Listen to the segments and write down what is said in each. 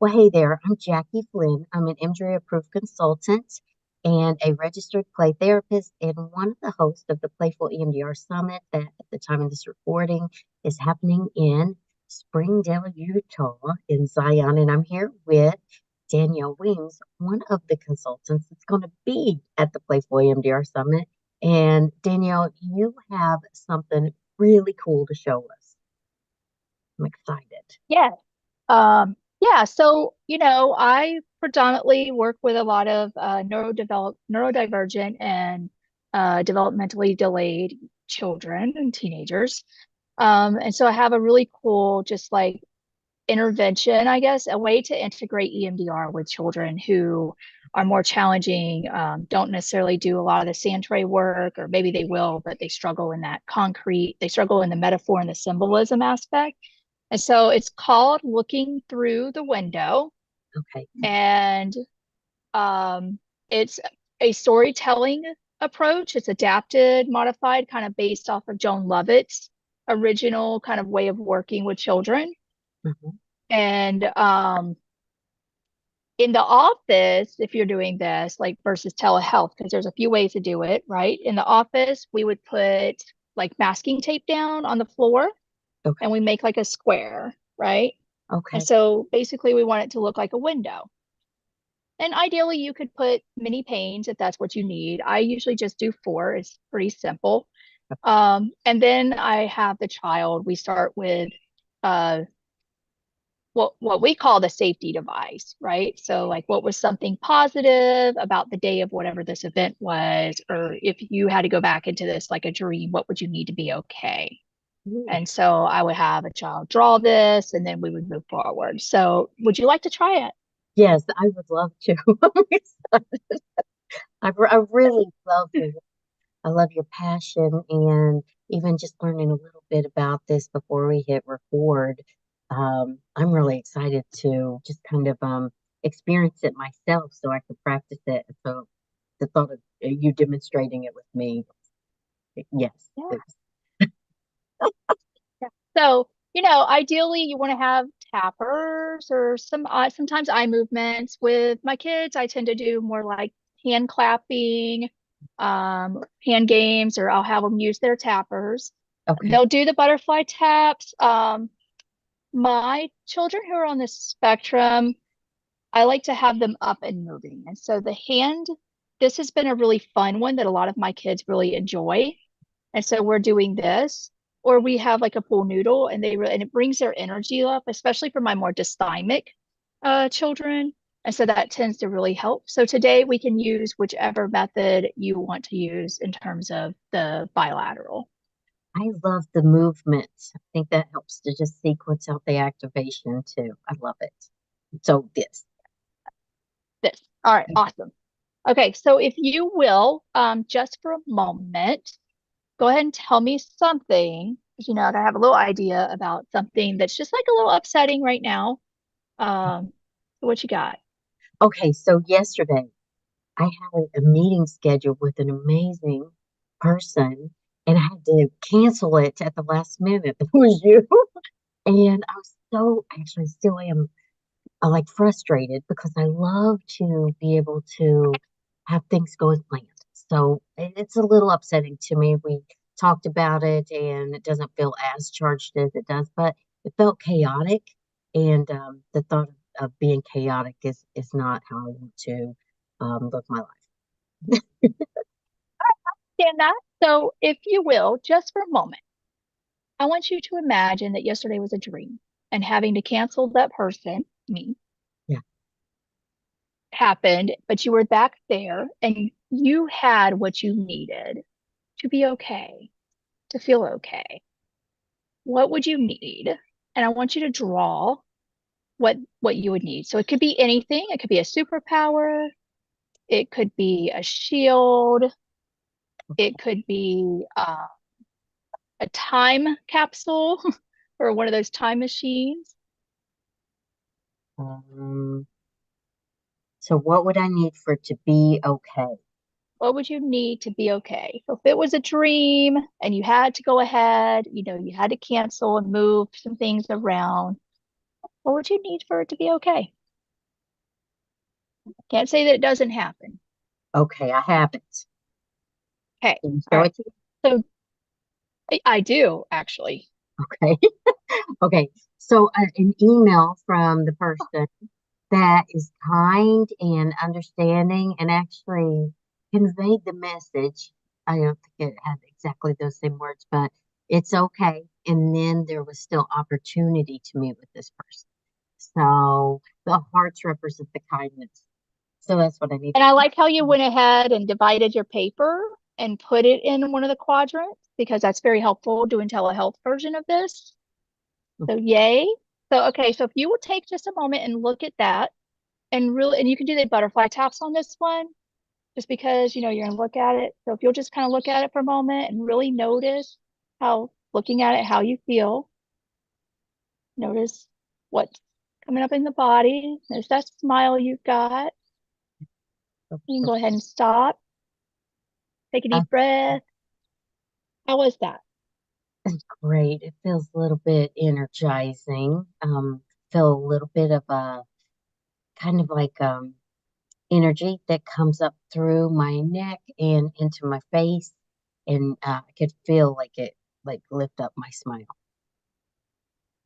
Well, hey there. I'm Jackie Flynn. I'm an MDRI approved consultant and a registered play therapist and one of the hosts of the Playful EMDR Summit that at the time of this recording is happening in Springdale, Utah in Zion. And I'm here with Danayle Weems, one of the consultants that's going to be at the Playful EMDR Summit. And Danielle, you have something really cool to show us. I'm excited. Yeah. Yeah. So, I predominantly work with a lot of neurodivergent and developmentally delayed children and teenagers. And so I have a really cool, just like intervention, I guess, a way to integrate EMDR with children who are more challenging, don't necessarily do a lot of the sand tray work, or maybe they will, but they struggle in that concrete, they struggle in the metaphor and the symbolism aspect. And so it's called Looking Through the Window. Okay. And it's a storytelling approach. It's adapted, modified, kind of based off of Joan Lovett's original kind of way of working with children. Mhm. And in the office, if you're doing this, like versus telehealth, because there's a few ways to do it, right? In the office, we would put like masking tape down on the floor Okay. and we make like a square, right? And Okay. so basically, we want it to look like a window. And ideally, you could put mini panes if that's what you need. I usually just do four, it's pretty simple. And then I have the child. We start with uh, what we call the safety device, right? So like what was something positive about the day of whatever this event was, or if you had to go back into this like a dream, what would you need to be okay? Ooh. And so I would have a child draw this and then we would move forward. So would you like to try it? Yes, I would love to. I'm excited. I really love I love your passion and even just learning a little bit about this before we hit record. I'm really excited to just kind of experience it myself so I can practice it. So the thought of you demonstrating it with me, yes, Yeah. please. Yeah. So, ideally you want to have tappers or sometimes eye movements. With my kids, I tend to do more like hand clapping, hand games, or I'll have them use their tappers. Okay. They'll do the butterfly taps. My children who are on the spectrum, I like to have them up and moving. And so this has been a really fun one that a lot of my kids really enjoy. And so we're doing this, or we have like a pool noodle, and and it brings their energy up, especially for my more dysthymic children. And so that tends to really help. So today we can use whichever method you want to use in terms of the bilateral. I love the movement. I think that helps to just sequence out the activation too. I love it. So this. This. All right, awesome. Okay, so if you will, just for a moment, go ahead and tell me something. 'Cause, I have a little idea about something that's just like a little upsetting right now. So what you got? Okay, so yesterday I had a meeting scheduled with an amazing person and I had to cancel it at the last minute. It was you. And I was so actually still am like frustrated because I love to be able to have things go as planned. So it's a little upsetting to me. We talked about it and it doesn't feel as charged as it does, but it felt chaotic. And the thought of being chaotic is not how I want to live my life. Stand that. So if you will, just for a moment, I want you to imagine that yesterday was a dream and having to cancel that person, me, Yeah. happened, but you were back there and you had what you needed to be okay, to feel okay. What would you need? And I want you to draw what you would need. So it could be anything. It could be a superpower. It could be a shield. It could be a time capsule or one of those time machines. Um, so what would I need for it to be okay? What would you need to be okay? So if it was a dream and you had to go ahead, you had to cancel and move some things around, what would you need for it to be okay? Can't say that it doesn't happen. Okay, I have it. Okay. Can you All show right. it to me? So I do actually. Okay. Okay. So an email from the person that is kind and understanding and actually conveyed the message. I don't think it had exactly those same words, but it's okay. And then there was still opportunity to meet with this person. So the hearts represent the kindness. So that's what I need. And I like how you went ahead and divided your paper and put it in one of the quadrants because that's very helpful doing telehealth version of this. So yay. So okay, so if you will take just a moment and look at that and really and you can do the butterfly taps on this one just because you know you're gonna look at it. So if you'll just kind of look at it for a moment and really notice how looking at it, how you feel, notice what's coming up in the body, notice that smile you've got. You can go ahead and stop, take a Uh, deep breath. How was that? Great. It feels a little bit energizing. Feel a little bit of a kind of like energy that comes up through my neck and into my face, and I could feel like it like lift up my smile.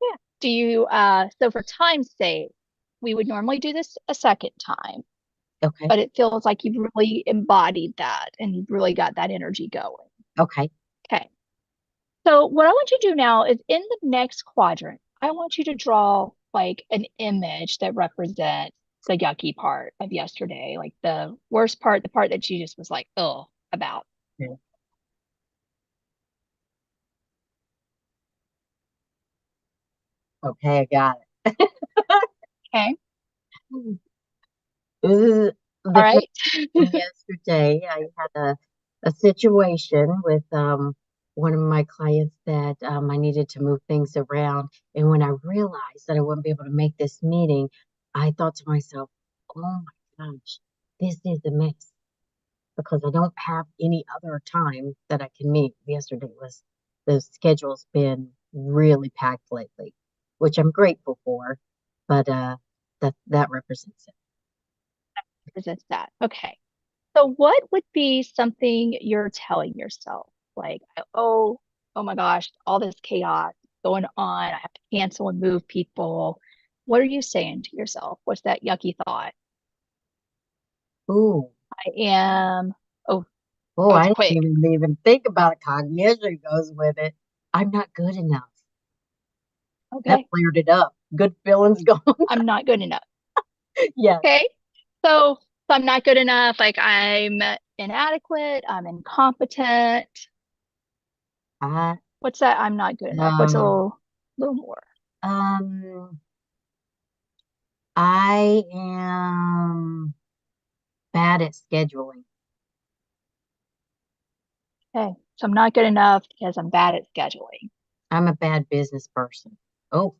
Yeah. Do you so for time's sake, we would normally do this a second time, Okay. but it feels like you've really embodied that and you've really got that energy going. Okay. Okay. So what I want you to do now is in the next quadrant, I want you to draw like an image that represents the yucky part of yesterday, like the worst part, the part that she just was like, oh, about. Yeah. Okay, I got it. Okay. This is All the right. yesterday. I had a situation with one of my clients that I needed to move things around. And when I realized that I wouldn't be able to make this meeting, I thought to myself, oh my gosh, this is a mess because I don't have any other time that I can meet. Yesterday was the schedule's been really packed lately, which I'm grateful for, but that represents it. Resist that. Okay. So what would be something you're telling yourself? Like, oh, oh my gosh, all this chaos going on. I have to cancel and move people. What are you saying to yourself? What's that yucky thought? Ooh. I am, oh, Oh, oh, it's I quick. didn't even think about it. Cognition goes with it. I'm not good enough. That Okay. cleared it up. Good feelings gone. I'm not good enough. Yeah. Okay. So I'm not good enough. Like I'm inadequate. I'm incompetent. I What's that? I'm not good enough. What's um little more? um I am bad at scheduling. Okay. So I'm not good enough because I'm bad at scheduling. I'm a bad business person. Oh,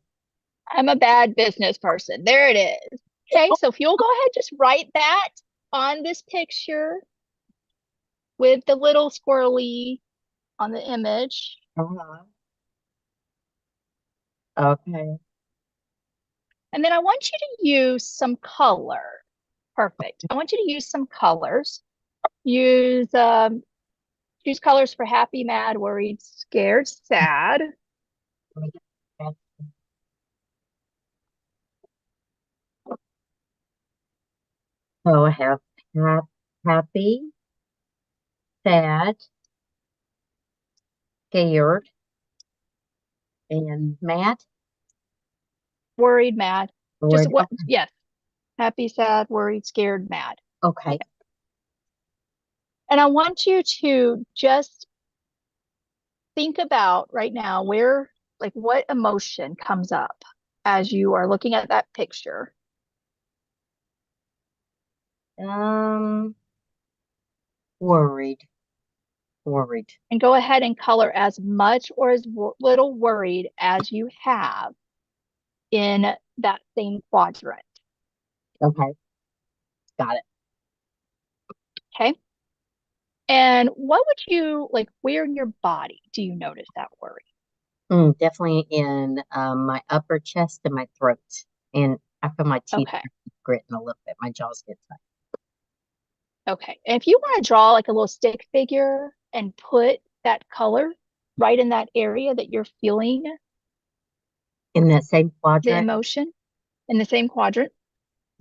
I'm a bad business person. There it is. Okay, so if you'll go ahead, just write that on this picture with the little squirrely on the image. uh-huh. Okay. And then I want you to use some color. Perfect. I want you to use some colors. Use choose colors for happy, mad, worried, scared, sad. So I have happy, sad, scared, and mad. Worried, mad. Just Word. what? Yes. Happy, sad, worried, scared, mad. Okay. Okay. And I want you to just think about right now where, like, what emotion comes up as you are looking at that picture. Um, worried. Worried. And go ahead and color as much or as little worried as you have in that same quadrant. Okay. Got it. Okay. And what would you like, where in your body do you notice that worry? Definitely in my upper chest and my throat, and I feel my teeth. Okay. gritting a little bit. My jaws get tight. Okay. And if you want to draw like a little stick figure and put that color right in that area that you're feeling In that same the quadrant? emotion in the same quadrant.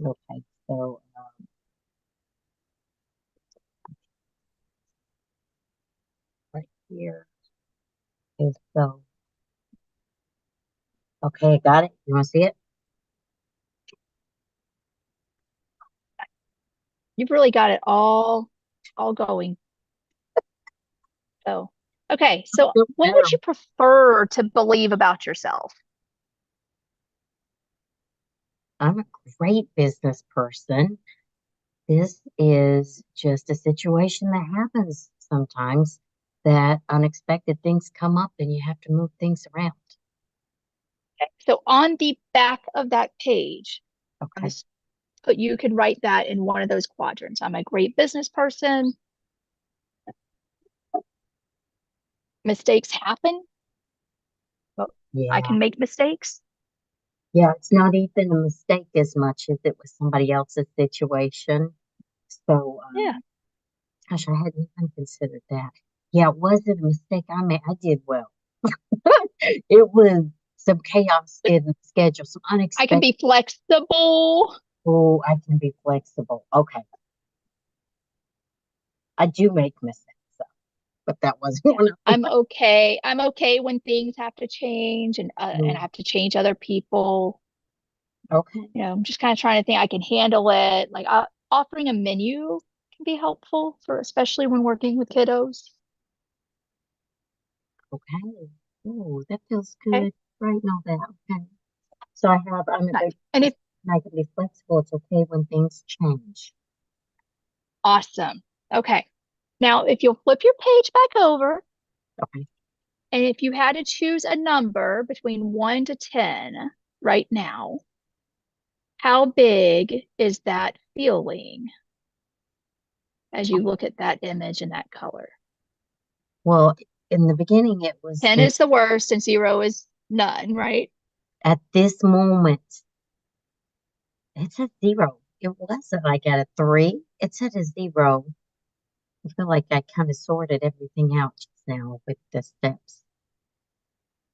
Okay, so right here is so. Okay, got it. You want to see it? You've really got it all going. So, okay. So Feel what better. would you prefer to believe about yourself? I'm a great business person. This is just a situation that happens sometimes that unexpected things come up and you have to move things around. So on the back of that page, of Okay. this, but you could write that in one of those quadrants. I'm a great business person. Mistakes happen. Well, I Yeah. can make mistakes. Yeah. It's not even a mistake as much as it was somebody else's situation. So, Yeah. gosh, I hadn't even considered that. Yeah, it wasn't a mistake I made. I did well. It was some chaos in the schedule, some I can unexpected. be flexible. Oh, I can be flexible. Okay. I do make mistakes, so, but that wasn't Yeah. one of I'm okay. I'm okay when things have to change and I them. have to change other people. Okay. I'm just kind of trying to think I can handle it. Like offering a menu can be helpful for especially when working with kiddos. Okay. Oh, that feels Okay, good. Right now that. Okay. So I'm a nice. good And if person. I can be flexible. It's okay when things change. awesome. Okay. Now, if you'll flip your page back over, Okay. and if you had to choose a number between 1 to 10 right now, how big is that feeling as you look at that image and that color? Well, in the beginning, it was 10 is the worst and 0 is none, right? at this moment, it's a zero. It wasn't like at a three. It's at a zero. I feel like I kind of sorted everything out just now with the steps.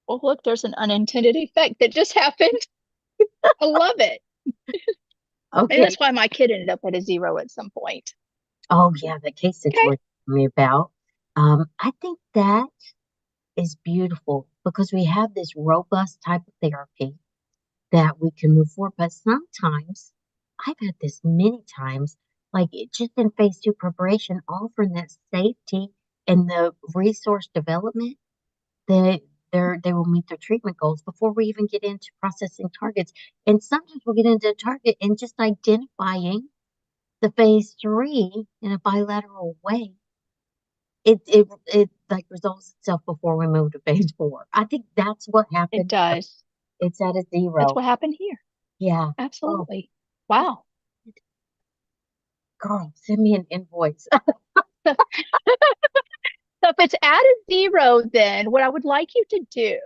Well, look, there's an unintended effect that just happened. I love it. Maybe Okay. that's why my kid ended up at a 0 at some point. Oh, yeah, the case that you Okay. were telling me about. I think that is beautiful because we have this robust type of therapy that we can move forward. But sometimes, I've had this many times, like just in phase two preparation, offering that safety and the resource development that they will meet their treatment goals before we even get into processing targets. And sometimes we'll get into a target and just identifying the phase three in a bilateral way. It like resolves itself before we move to phase four. I think that's what It happened here. does. It's at a That's zero. what happened here. Yeah. Oh, Absolutely. Wow. girl, send me an invoice. So if it's at a 0, then what I would like you to do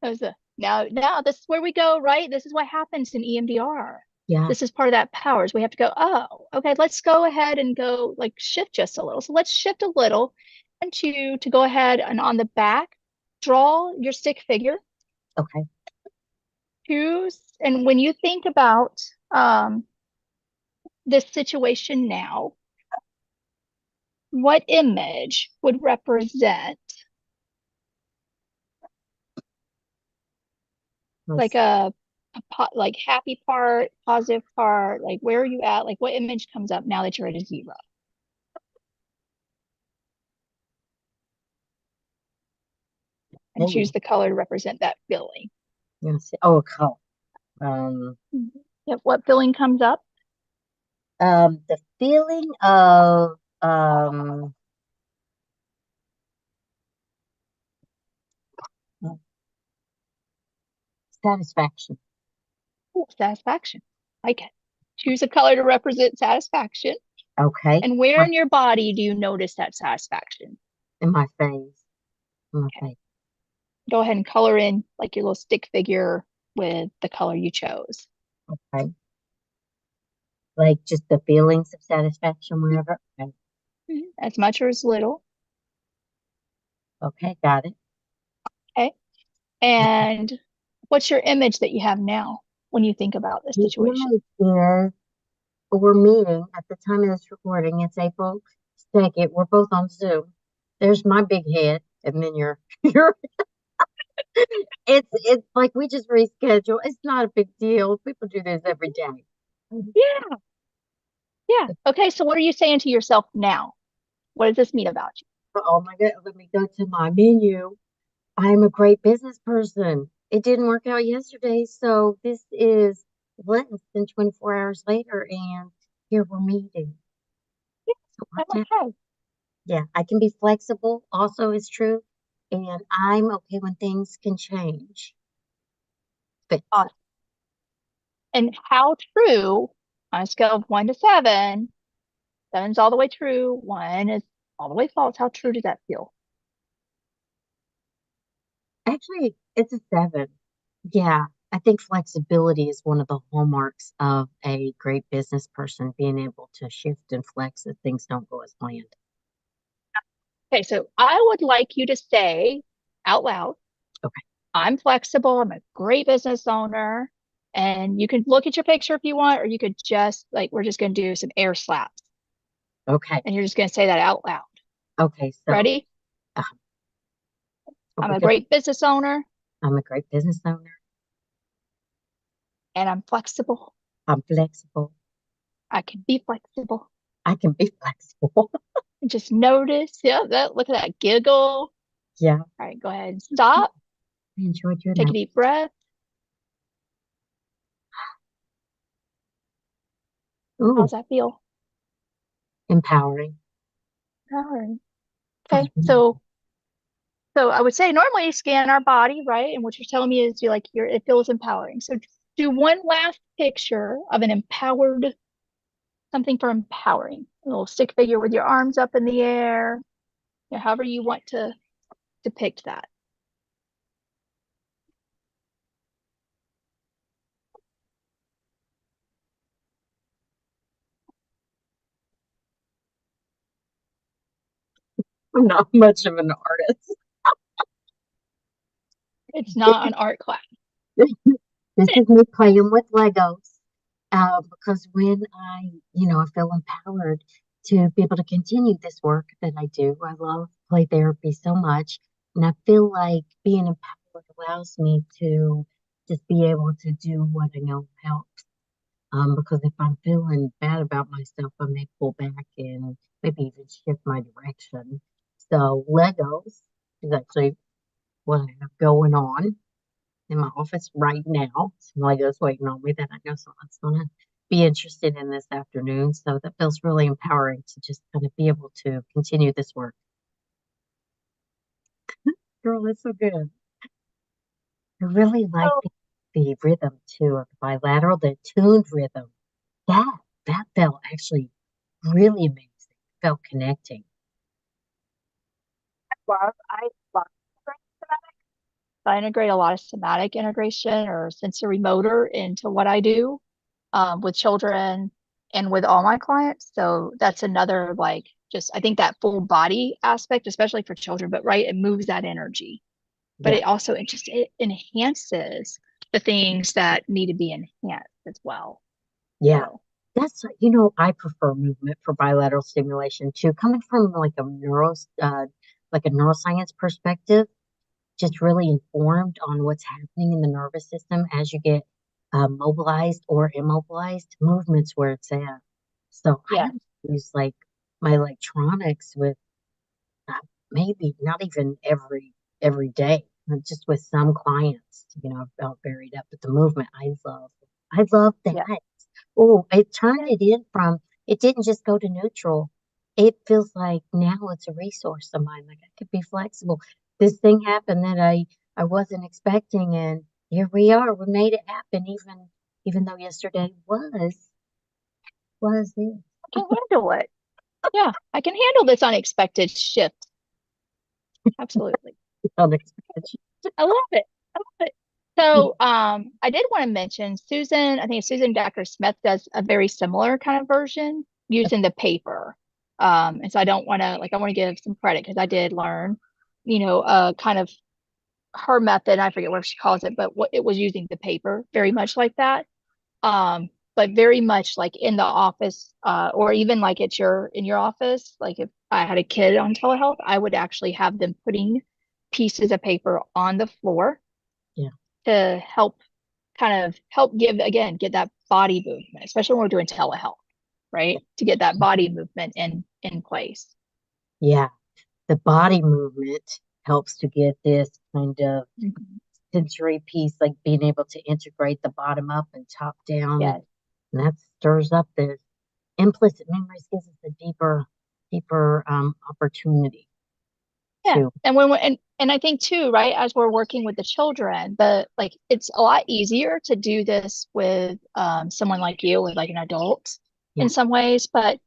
is now this is where we go, right? This is what happens in EMDR. Yeah. This is part of that powers. We have to go, oh, okay, let's go ahead and go like shift just a little. So let's shift a little and to go ahead and on the back, draw your stick figure. Okay. Choose, and when you think about this situation now, what image would represent like Let's like happy part, positive part, like where are you at? Like what image comes up now that you're at a 0? And oh, choose the color to represent that feeling. let's see. Oh, color. Um, Yep, what feeling comes up? the feeling of satisfaction. Ooh, satisfaction. Like it. Choose a color to represent satisfaction. Okay. And where What in your body do you notice that satisfaction? in my face? In my Okay. face. Go ahead and color in like your little stick figure with the color you chose. Okay. Like just the feelings of satisfaction whenever. Okay, As much or as little. okay, got it. Okay. And what's your image that you have now when you think about this The situation? image is we're meeting at the time of this recording. It's April 2nd. We're both on Zoom. There's my big head, and then you're. It's like we just reschedule. It's not a big deal. People do this every day. Yeah. Yeah. Okay. So what are you saying to yourself now? What does this mean about you? Oh my God, let me go to my menu. I'm a great business person. It didn't work out yesterday, so this is less than 24 hours later, and here we're meeting. So I'm watch out. okay. Yeah, I can be flexible, also is true, and I'm okay when things can change. But Awesome. And how true on a scale of 1 to 7, seven's all the way true, one is all the way false. How true does that feel? actually, it's a 7. Yeah, I think flexibility is one of the hallmarks of a great business person, being able to shift and flex if things don't go as planned. Okay, so I would like you to say out loud, Okay. I'm flexible, I'm a great business owner. And you can look at your picture if you want, or you could just like, we're just going to do some air slaps. Okay. And you're just going to say that out loud. Okay. So, Ready? uh, are I'm we a good? great business owner I'm a great business owner. and I'm flexible. I'm flexible. I can be flexible. I can be flexible. And just notice, yeah, look at that giggle. All Yeah. right, go ahead and stop. I enjoyed your Take a night. deep breath. Ooh, How's that feel? empowering. All right. Feels Okay. really So I would say normally you scan our body, right? And what you're telling me is it feels empowering. So do one last picture of an empowered, something for empowering. A little stick figure with your arms up in the air, however you want to depict that. I'm not much of an artist. It's not an art class. This is me playing with Legos. Because when I feel empowered to be able to continue this work that I do, I love play therapy so much. And I feel like being empowered allows me to just be able to do what I know helps. Because if I'm feeling bad about myself, I may pull back and maybe even shift my direction. So Legos is actually what I have going on in my office right now. Some Legos waiting on me that I know someone's gonna be interested in this afternoon. So that feels really empowering to just kind of be able to continue this work. Girl, that's so good. I really like So the rhythm too of the bilateral, the tuned rhythm. That that felt actually really amazing. Felt connecting. I love I integrate a lot of somatic integration or sensory motor into what I do with children and with all my clients. So that's another like just I think that full body aspect, especially for children, but right, it moves that energy. But Yeah. it enhances the things that need to be enhanced as well. Yeah. So I prefer movement for bilateral stimulation too. Coming from like a neuroscience perspective, just really informed on what's happening in the nervous system as you get mobilized or immobilized. Movement's where it's at. So I yeah, have to use like my electronics with uh, maybe not even every day, but just with some clients. I felt buried up with the movement. I love yeah, that. Oh, it turned yeah. it in from, it didn't just go to neutral. It feels like now it's a resource of mine. Like I could be flexible. This thing happened that I wasn't expecting, and here we are. We made it happen, even though yesterday was it I can handle it. Yeah, I can handle this unexpected shift. Absolutely. unexpected. I love it. I love it. So I did want to mention Susan, I think Susan Decker Smith does a very similar kind of version using the paper. And so I don't want to like I want to give some credit because I did learn, kind of her method, I forget what she calls it, but what it was using the paper very much like that. But very much like in the office, or even like at your in your office, like if I had a kid on telehealth, I would actually have them putting pieces of paper on the floor Yeah. to help kind of help give again get that body movement, especially when we're doing telehealth, right? To get that body movement in place. Yeah. The body movement helps to get this kind of Mhm. sensory piece, like being able to integrate the bottom up and top down, Yes. and that stirs up the implicit memories, gives us a deeper opportunity Yeah. to. And and I think too, right, as we're working with the children, but like it's a lot easier to do this with someone like you, with like an adult in Yeah. some ways. But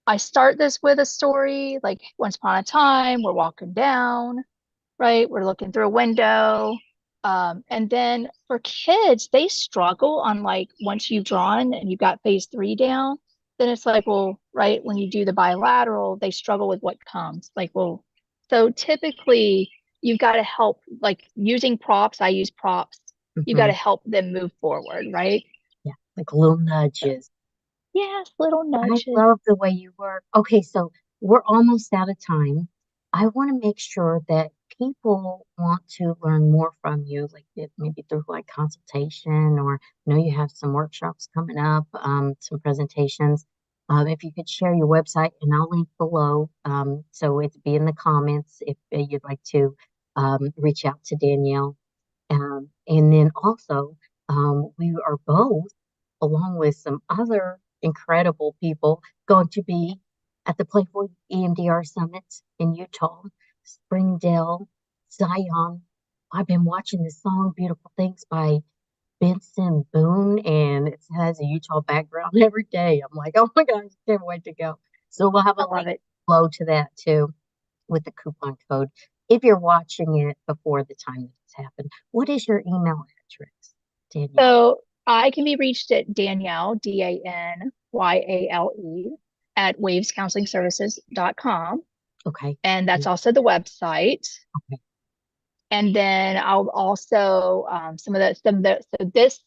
I start this with a story, like once upon a time, we're walking down, right? We're looking through a window. And then for kids, they struggle on like once you've drawn and you've got phase three down, then it's like, well, right, when you do the bilateral, they struggle with what comes. Like, well, so typically you've got to help, like using props, I use props. You got Hmm. to help them move forward, right? Yeah, like little So, nudges. yes, little I nudges. love the way you work. Okay, so we're almost out of time. I want to make sure that people want to learn more from you, like maybe through like consultation, or I know you have some workshops coming up, some presentations. If you could share your website, and I'll link below, so it'd be in the comments if you'd like to reach out to Danielle. And then also, we are both, along with some other incredible people, going to be at the Playboy EMDR Summit in Utah, Springdale, Zion. I've been watching the song Beautiful Things by Benson Boone, and it has a Utah background every day. I'm like, oh my gosh, can't wait to go. So we'll have I a love link it. below to that too with the coupon code if you're watching it before the time that it's happened. What is your email address, Danielle? So I can be reached at Danielle, Danyale, at wavescounselingservices.com. Okay. And that's also the website. Okay. And then I'll also so this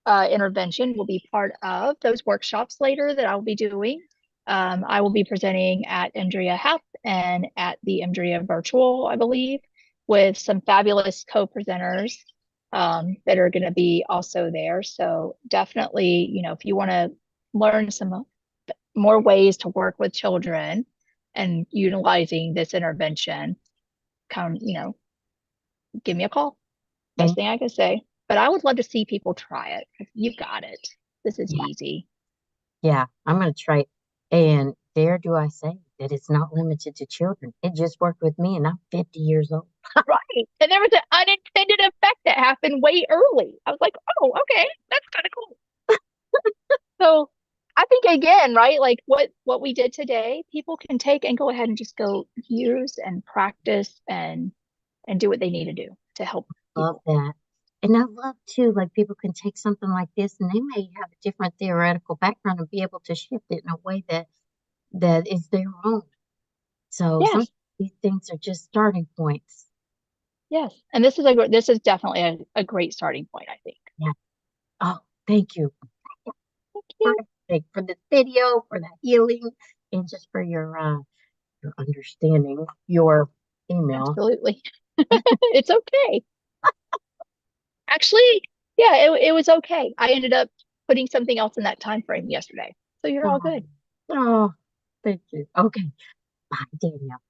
intervention will be part of those workshops later that I'll be doing. I will be presenting at EMDRIA HAP and at the EMDRIA Virtual, I believe, with some fabulous co-presenters that are going to be also there. So definitely, if you want to learn some more ways to work with children and utilizing this intervention, come, give me a call. Best And thing I can say. But I would love to see people try it. You've got it. This is yeah, easy. yeah, I'm going to try it. And dare do I say that it's not limited to children. It just worked with me, and I'm 50 years old. Right. And there was an unintended effect that happened way early. I was like, oh, okay, that's kind of cool. So I think again, right, like what we did today, people can take and go ahead and just go use and practice and do what they need to do to help Love people. that. And I love too, like people can take something like this and they may have a different theoretical background and be able to shift it in a way that is their own. So some Yes, these things are just starting points. yes. And this is definitely a great starting point, I think. Yeah. Oh, thank you. Thank you. Perfect for this video, for that healing, and just for your understanding your email. Absolutely. It's okay. Actually, yeah, it was okay. I ended up putting something else in that time frame yesterday. So you're all Oh, good. oh, thank you. Okay. Bye, Danielle.